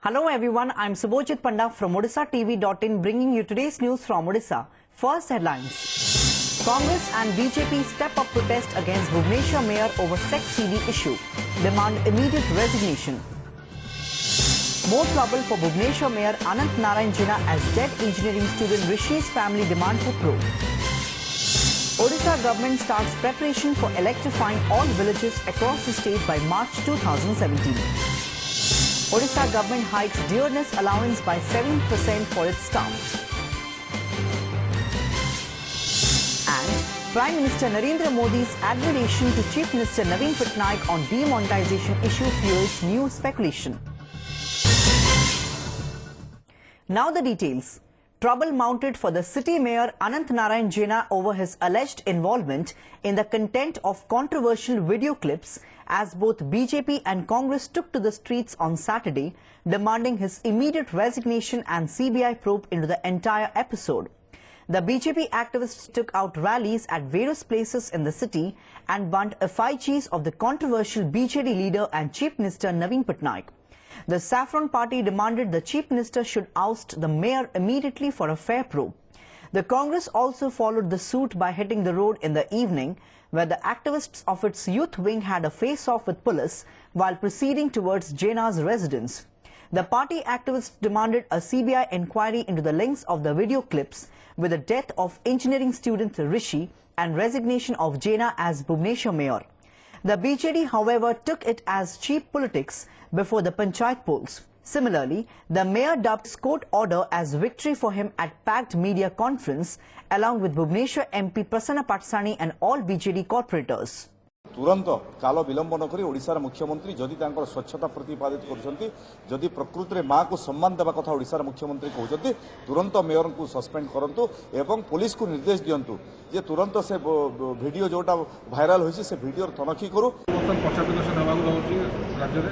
Hello everyone, I'm Subhojit Panda from OdishaTV.in bringing you today's news from Odisha. First headlines. Congress and BJP step up protest against Bhubaneswar Mayor over sex CD issue. Demand immediate resignation. More trouble for Bhubaneswar Mayor Anant Narayan Jina as dead engineering student Rishi's family demand for probe. Odisha government starts preparation for electrifying all villages across the state by March 2017. Odisha government hikes dearness allowance by 7% for its staff. And Prime Minister Narendra Modi's admiration to Chief Minister Naveen Patnaik on demonetization issue fuels new speculation. Now the details. Trouble mounted for the city mayor Anant Narayan Jina over his alleged involvement in the content of controversial video clips as both BJP and Congress took to the streets on Saturday, demanding his immediate resignation and CBI probe into the entire episode. The BJP activists took out rallies at various places in the city and burnt effigies of the controversial BJD leader and Chief Minister Naveen Patnaik. The Saffron Party demanded the Chief Minister should oust the mayor immediately for a fair probe. The Congress also followed the suit by hitting the road in the evening, where the activists of its youth wing had a face-off with police while proceeding towards Jina's residence. The party activists demanded a CBI inquiry into the links of the video clips with the death of engineering student Rishi and resignation of Jina as Bhubaneswar mayor. The BJD, however, took it as cheap politics before the Panchayat polls. Similarly, the mayor dubbed his court order as victory for him at packed media conference along with Bhubaneswar MP Prasanna Patsani and all BJD corporators. तुरंत काल विलंब न करी ओडिशार मुख्यमंत्री जदि तांकर स्वच्छता प्रतिपादित करछंती जदि प्रकृति रे मां को सम्मान देबा कथा ओडिशार मुख्यमंत्री कहउछंती तुरंत मेयर को सस्पेंड करंतु एवं पुलिस को निर्देश दियंतु जे तुरंत से वीडियो जोटा वायरल होइछि से वीडियो तनखी करू 50% नेबाक दउछि राज्य रे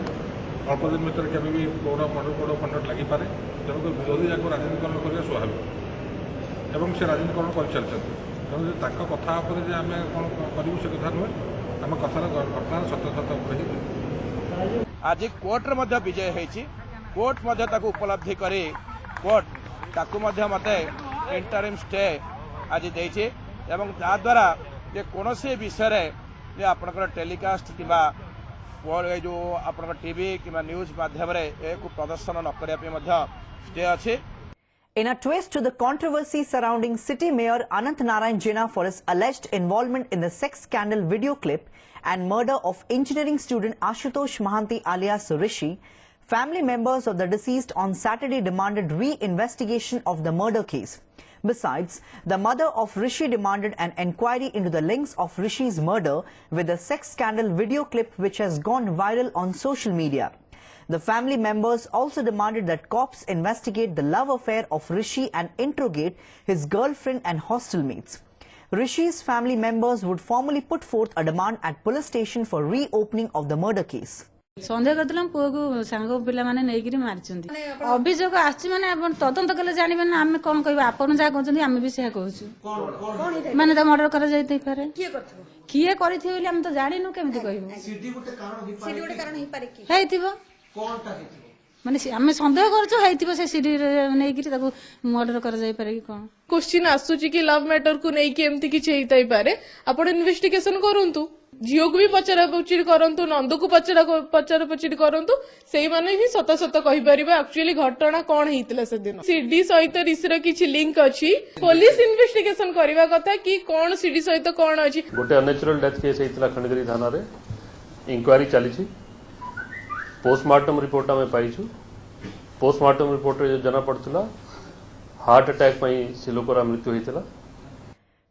अल्प दिन भीतर केबे भी बड़ बड़ फंड लागि पारे तेणु विरोधी जाक राजनीतिकरण करिया स्वाभाविक एवं से राजनीतिकरण कर चलछंती तेणु ताक कथा पर जे आमे कोन करिवु से कथा नुहे आम कथार घटनार सत्य आज कोर्ट रे विजय होती कोर्ट उपलब्धि करी कोर्ट ताकू मते इंटरिम स्टे आज देछि एवं द्वारा जे कोनोसी विषय जे आपनकर टेलीकास्ट किबा जो आपनकर टीवी किबा न्यूज माध्यम रे एक प्रदर्शन न करिया पे मध्य स्टे अछि. In a twist to the controversy surrounding city mayor Anant Narayan Jina for his alleged involvement in the sex scandal video clip and murder of engineering student Ashutosh Mahanti alias Rishi, family members of the deceased on Saturday demanded re-investigation of the murder case. Besides, the mother of Rishi demanded an inquiry into the links of Rishi's murder with the sex scandal video clip which has gone viral on social media. The family members also demanded that cops investigate the love affair of Rishi and interrogate his girlfriend and hostel mates. Rishi's family members would formally put forth a demand at police station for reopening of the murder case. सन्देह करदलम पुओ को सांग पिला माने नेगिरी मारचंदी अभियोग आछि माने आपण तदंत कले जानिबे ना हम कोन कहबा आपण जा कहचंदी हम भी सेहा कहछु कोन माने त मर्डर कर जाइतै पारे किए करिथि बोली हम त जानिनु केमति कहबो सीडी गोटे कारण ही पारे की हेतिबो कोनटा हेतिबो माने हम संदेह करछु हेतिबो से सीडी नेगिरी ताको मर्डर कर जाई पारे की कोन क्वेश्चन आसुची कि लव मैटर को नेकी एमति किछ हेइतै पारे आपण इन्वेस्टिगेशन करंतु झील को भी पचरा पचरी करंतु नंद को पचरा पचरी करंतु सेई माने ही सत सत कहि परिबा एक्चुअली घटना कोन हेइतला से दिन सीडी सहित ऋषिर किछ लिंक अछि पुलिस इन्वेस्टिगेशन करबा कथा कि कोन सीडी सहित कोन अछि गोटे अननेचुरल डेथ केस हेइतला खंडगिरी थाना रे इंक्वायरी चली छी पोस्टमार्टम रिपोर्ट में पाइछु पोस्टमार्टम रिपोर्ट रे जना पड़तला हार्ट अटैक पई से लोकरा मृत्यु हेइतला.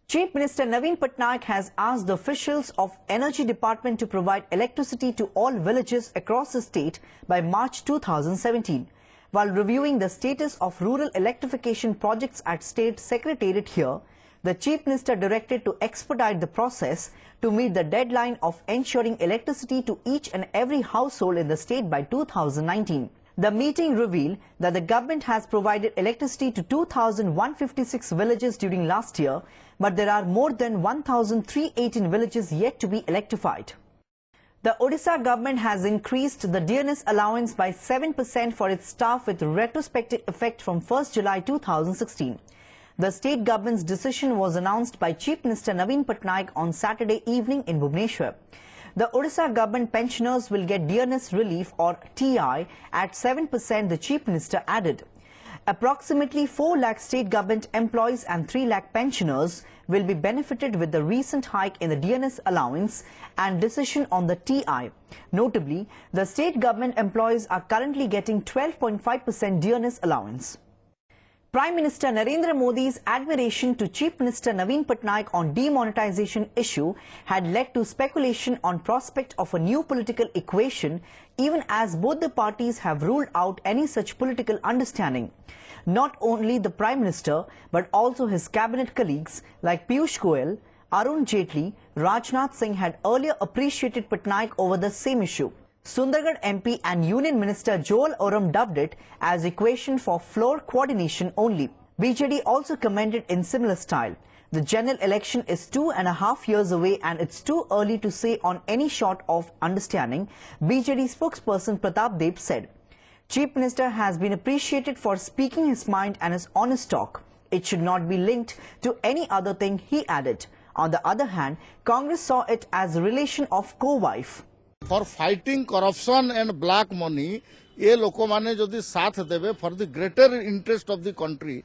Chief Minister Naveen Patnaik has asked the officials of Energy Department to provide electricity to all villages across the state by March 2017. While reviewing the status of rural electrification projects at State Secretariat here, the Chief Minister directed to expedite the process to meet the deadline of ensuring electricity to each and every household in the state by 2019. The meeting revealed that the government has provided electricity to 2,156 villages during last year, but there are more than 1,318 villages yet to be electrified. The Odisha government has increased the dearness allowance by 7% for its staff with retrospective effect from 1st July 2016. The state government's decision was announced by Chief Minister Naveen Patnaik on Saturday evening in Bhubaneswar. The Odisha government pensioners will get dearness relief or TI at 7%, the Chief Minister added. Approximately 4 lakh state government employees and 3 lakh pensioners will be benefited with the recent hike in the dearness allowance and decision on the TI. Notably, the state government employees are currently getting 12.5% dearness allowance. Prime Minister Narendra Modi's admiration to Chief Minister Naveen Patnaik on demonetization issue had led to speculation on prospect of a new political equation, even as both the parties have ruled out any such political understanding. Not only the Prime Minister, but also his cabinet colleagues like Piyush Goyal, Arun Jaitley, Rajnath Singh had earlier appreciated Patnaik over the same issue. Sundargarh MP and Union Minister Joel Oram dubbed it as equation for floor coordination only. BJD also commented in similar style. The general election is 2.5 years away and it's too early to say on any sort of understanding, BJD spokesperson Pratap Deb said. Chief Minister has been appreciated for speaking his mind and his honest talk. It should not be linked to any other thing, he added. On the other hand, Congress saw it as a relation of co-wife. For fighting corruption and black money, ये लोक माने जदि साथ देवे for the greater interest of the country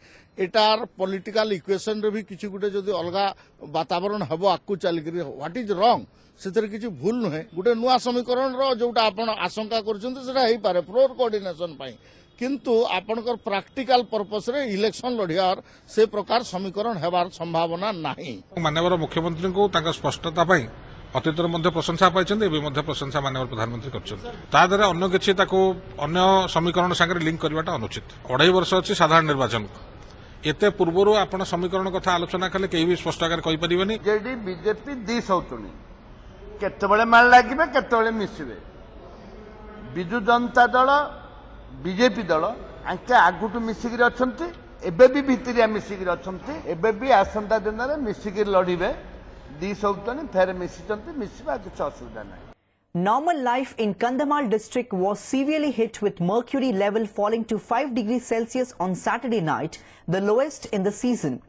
एटार political equation रे भी किछि गुटे जदि अलगा वातावरण हबो आकु चली करी व्हाट इज रॉन्ग सेतर किछि भूल नहे गुटे नुवा समीकरण रो जोटा आपण आशंका करछन्ते सेटा हेई पारे फ्लोर कोऑर्डिनेशन पई किंतु आपनकर प्रैक्टिकल पर्पस रे इलेक्शन लढियार से प्रकार समीकरण हेबार संभावना नाही। माननीय मुख्यमंत्री को ताका स्पष्टता पई अतीतर मध्य प्रशंसा पाइछन्ते एबे मध्य प्रशंसा माननीय प्रधानमंत्री करछन्ते ता द्वारा अन्य किछि ताको अन्य समीकरण संगे लिंक करबाटा अनुचित। 2.5 वर्ष अछि साधारण निर्वाचन एते पूर्वरु आपण समीकरण कथा आलोचना कले केही भी स्पष्ट आकार कहि परिबेनी। जेडी बीजेपी दी सौतुनी केतेबेले माल लागिबे केतेबेले मिसिबे बिजु जनता दल बीजेपी दल आंके आगुटू मिसिगिर अछंती एबे भी भितरिया मिसिगिर अछंती एबे भी आसंता दिन रे मिसिगिर लढिबे दी सौतुनी फेर मिसिचंती मिसिबा किछ असुविधा नै। Normal life in Kandhamal district was severely hit with mercury level falling to 5 degrees Celsius on Saturday night, the lowest in the season.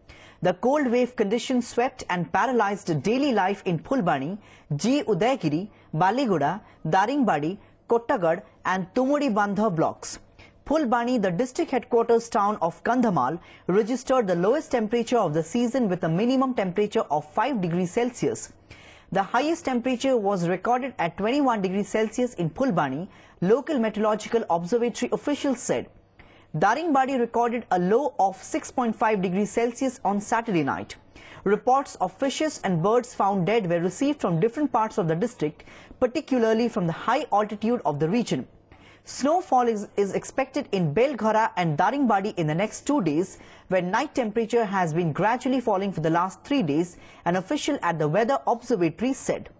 The cold wave conditions swept and paralyzed daily life in Phulbani, G. Udaygiri, Baliguda, Daringbadi, Kottagad and Tumudi Bandha blocks. Phulbani, the district headquarters town of Kandhamal, registered the lowest temperature of the season with a minimum temperature of 5 degrees Celsius. The highest temperature was recorded at 21 degrees Celsius in Phulbani, local meteorological observatory officials said. Daringbadi recorded a low of 6.5 degrees Celsius on Saturday night. Reports of fishes and birds found dead were received from different parts of the district, particularly from the high altitude of the region. Snowfall is expected in Belghara and Daringbadi in the next 2 days, where night temperature has been gradually falling for the last 3 days, an official at the weather observatory said.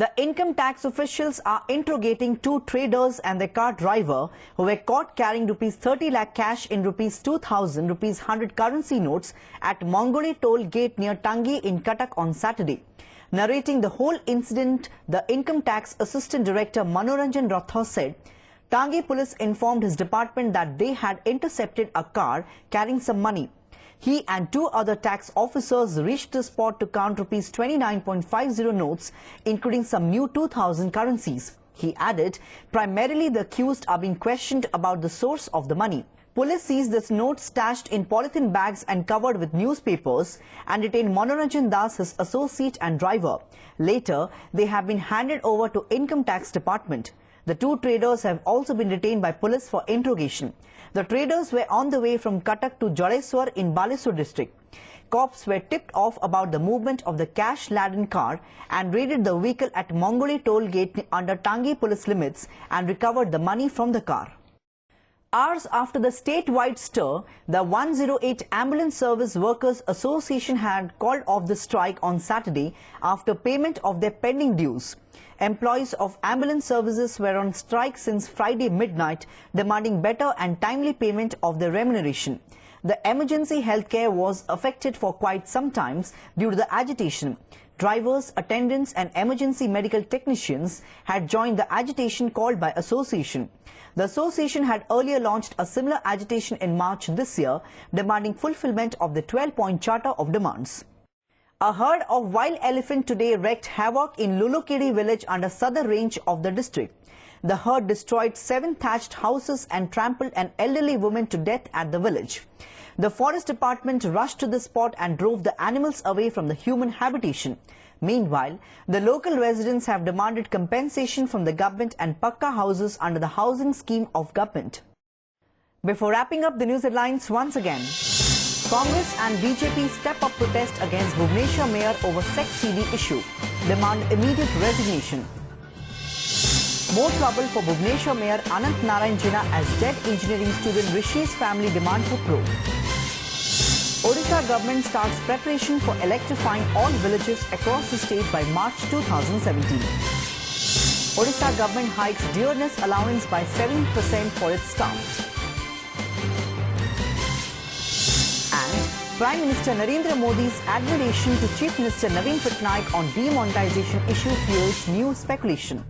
The income tax officials are interrogating 2 traders and their car driver who were caught carrying ₹30 lakh cash in ₹2,000, ₹100 currency notes at Mongoli toll gate near Tangi in Cuttack on Saturday. Narrating the whole incident, the Income Tax Assistant Director Manoranjan Rathore said, Tangi police informed his department that they had intercepted a car carrying some money. He and 2 other tax officers reached the spot to count ₹29.50 notes, including some new 2,000 currencies. He added, primarily the accused are being questioned about the source of the money. Police seized this note stashed in polythene bags and covered with newspapers and detained Manoranjan Das, his associate and driver. Later, they have been handed over to Income Tax Department. The 2 traders have also been detained by police for interrogation. The traders were on the way from Cuttack to Jadeswar in Balesur district. Cops were tipped off about the movement of the cash-laden car and raided the vehicle at Mongoli toll gate under Tangi police limits and recovered the money from the car. Hours after the statewide stir, the 108 Ambulance Service Workers Association had called off the strike on Saturday after payment of their pending dues. Employees of ambulance services were on strike since Friday midnight, demanding better and timely payment of their remuneration. the emergency healthcare was affected for quite some time due to the agitation. Drivers, attendants and emergency medical technicians had joined the agitation called by association. The association had earlier launched a similar agitation in March this year, demanding fulfillment of the 12-point charter of demands. A herd of wild elephant today wreaked havoc in Lulukiri village under southern range of the district. The herd destroyed 7 thatched houses and trampled an elderly woman to death at the village. The forest department rushed to the spot and drove the animals away from the human habitation. Meanwhile, the local residents have demanded compensation from the government and Pakka houses under the housing scheme of government. Before wrapping up the news headlines once again, Congress and BJP step up protest against Bhubaneswar Mayor over sex CD issue. Demand immediate resignation. More trouble for Bhubaneswar Mayor Anant Narayan Jina as dead engineering student Rishi's family demand for probe. Odisha government starts preparation for electrifying all villages across the state by March 2017. Odisha government hikes dearness allowance by 7% for its staff. And Prime Minister Narendra Modi's admiration to Chief Minister Naveen Patnaik on demonetization issue fuels new speculation.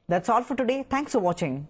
That's all for today. Thanks for watching.